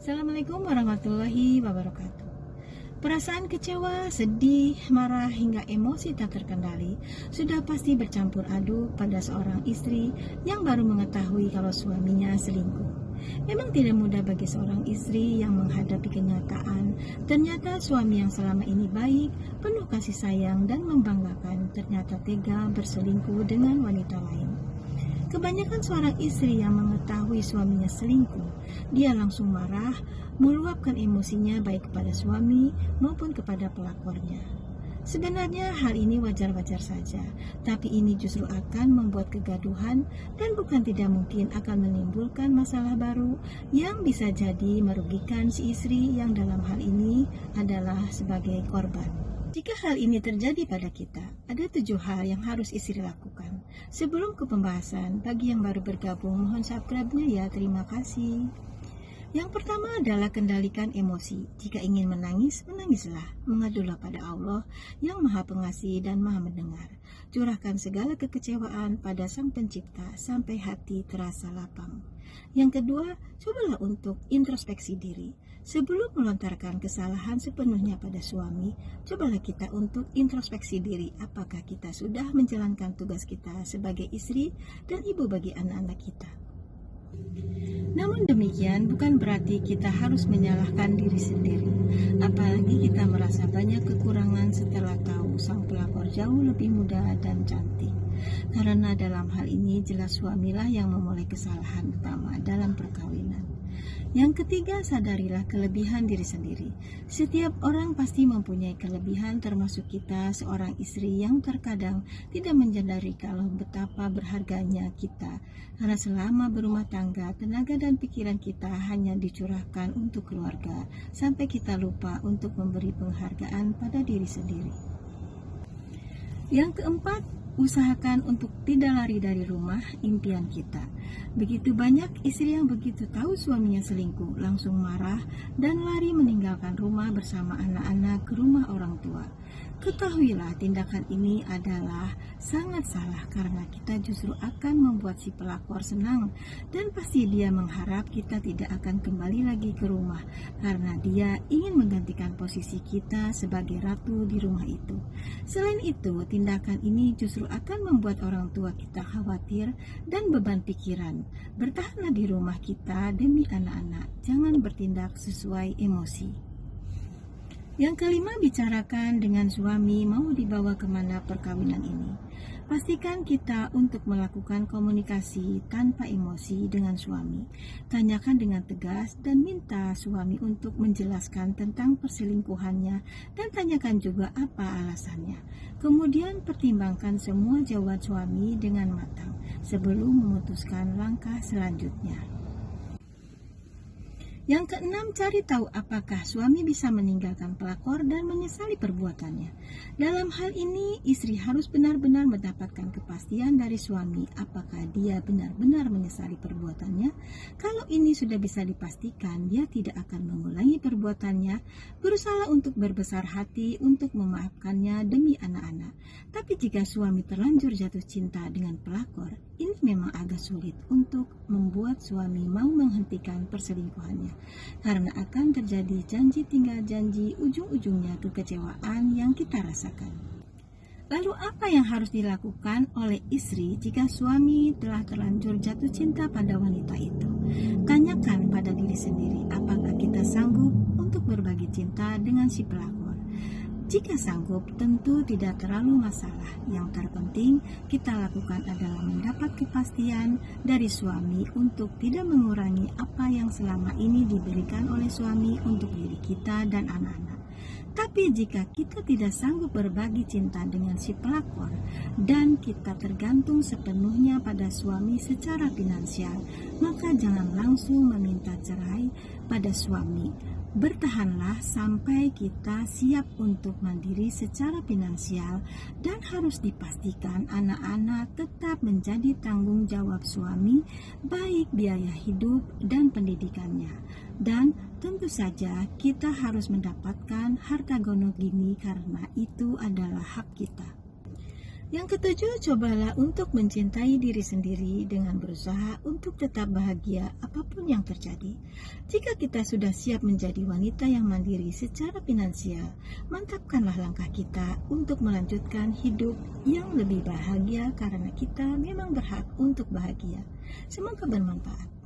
Assalamualaikum warahmatullahi wabarakatuh. Perasaan kecewa, sedih, marah, hingga emosi tak terkendali sudah pasti bercampur aduk pada seorang istri yang baru mengetahui kalau suaminya selingkuh. Memang tidak mudah bagi seorang istri yang menghadapi kenyataan ternyata suami yang selama ini baik, penuh kasih sayang dan membanggakan ternyata tega berselingkuh dengan wanita lain. Kebanyakan seorang istri yang mengetahui suaminya selingkuh, dia langsung marah, meluapkan emosinya baik kepada suami maupun kepada pelakornya. Sebenarnya hal ini wajar-wajar saja, tapi ini justru akan membuat kegaduhan dan bukan tidak mungkin akan menimbulkan masalah baru yang bisa jadi merugikan si istri yang dalam hal ini adalah sebagai korban. Jika hal ini terjadi pada kita, ada 7 hal yang harus istri lakukan. Sebelum ke pembahasan, bagi yang baru bergabung, mohon subscribe-nya ya, terima kasih. Yang pertama adalah kendalikan emosi. Jika ingin menangis, menangislah. Mengadulah pada Allah yang Maha Pengasih dan Maha Mendengar. Curahkan segala kekecewaan pada Sang Pencipta sampai hati terasa lapang. Yang kedua, cobalah untuk introspeksi diri. Sebelum melontarkan kesalahan sepenuhnya pada suami, cobalah kita untuk introspeksi diri. Apakah kita sudah menjalankan tugas kita sebagai istri dan ibu bagi anak-anak kita? Namun demikian bukan berarti kita harus menyalahkan diri sendiri. Apalagi kita merasa banyak kekurangan setelah tahu sang pelakor jauh lebih muda dan cantik. Karena dalam hal ini jelas suamilah yang memulai kesalahan utama dalam perkawinan. Yang ketiga, sadarilah kelebihan diri sendiri. Setiap orang pasti mempunyai kelebihan, termasuk kita seorang istri yang terkadang tidak menyadari kalau betapa berharganya kita. Karena selama berumah tangga, tenaga dan pikiran kita hanya dicurahkan untuk keluarga, sampai kita lupa untuk memberi penghargaan pada diri sendiri. Yang keempat, usahakan untuk tidak lari dari rumah impian kita. Begitu banyak istri yang begitu tahu suaminya selingkuh, langsung marah dan lari meninggalkan rumah bersama anak-anak ke rumah orang tua. Ketahuilah tindakan ini adalah sangat salah karena kita justru akan membuat si pelakor senang dan pasti dia mengharap kita tidak akan kembali lagi ke rumah karena dia ingin menggantikan posisi kita sebagai ratu di rumah itu. Selain itu, tindakan ini justru akan membuat orang tua kita khawatir dan beban pikiran. Bertahanlah di rumah kita demi anak-anak, jangan bertindak sesuai emosi. Yang kelima, bicarakan dengan suami mau dibawa kemana perkawinan ini. Pastikan kita untuk melakukan komunikasi tanpa emosi dengan suami. Tanyakan dengan tegas dan minta suami untuk menjelaskan tentang perselingkuhannya dan tanyakan juga apa alasannya. Kemudian pertimbangkan semua jawaban suami dengan matang sebelum memutuskan langkah selanjutnya. Yang keenam, cari tahu apakah suami bisa meninggalkan pelakor dan menyesali perbuatannya. Dalam hal ini, istri harus benar-benar mendapatkan kepastian dari suami apakah dia benar-benar menyesali perbuatannya. Kalau ini sudah bisa dipastikan, dia tidak akan mengulangi perbuatannya, berusaha untuk berbesar hati untuk memaafkannya demi anak-anak. Tapi jika suami terlanjur jatuh cinta dengan pelakor, ini memang agak sulit untuk membuat suami mau menghentikan perselingkuhannya. Karena akan terjadi janji tinggal janji, ujung-ujungnya kekecewaan yang kita rasakan. Lalu apa yang harus dilakukan oleh istri jika suami telah terlanjur jatuh cinta pada wanita itu? Tanyakan pada diri sendiri, apakah kita sanggup untuk berbagi cinta dengan si pelakor? Jika sanggup, tentu tidak terlalu masalah. Yang terpenting kita lakukan adalah mendapat kepastian dari suami untuk tidak mengurangi apa yang selama ini diberikan oleh suami untuk diri kita dan anak-anak. Tapi jika kita tidak sanggup berbagi cinta dengan si pelakor dan kita tergantung sepenuhnya pada suami secara finansial, maka jangan langsung meminta cerai pada suami. Bertahanlah sampai kita siap untuk mandiri secara finansial dan harus dipastikan anak-anak tetap menjadi tanggung jawab suami, baik biaya hidup dan pendidikannya. Dan tentu saja kita harus mendapatkan harta gono gini karena itu adalah hak kita. Yang ketujuh, cobalah untuk mencintai diri sendiri dengan berusaha untuk tetap bahagia apapun yang terjadi. Jika kita sudah siap menjadi wanita yang mandiri secara finansial, mantapkanlah langkah kita untuk melanjutkan hidup yang lebih bahagia karena kita memang berhak untuk bahagia. Semoga bermanfaat.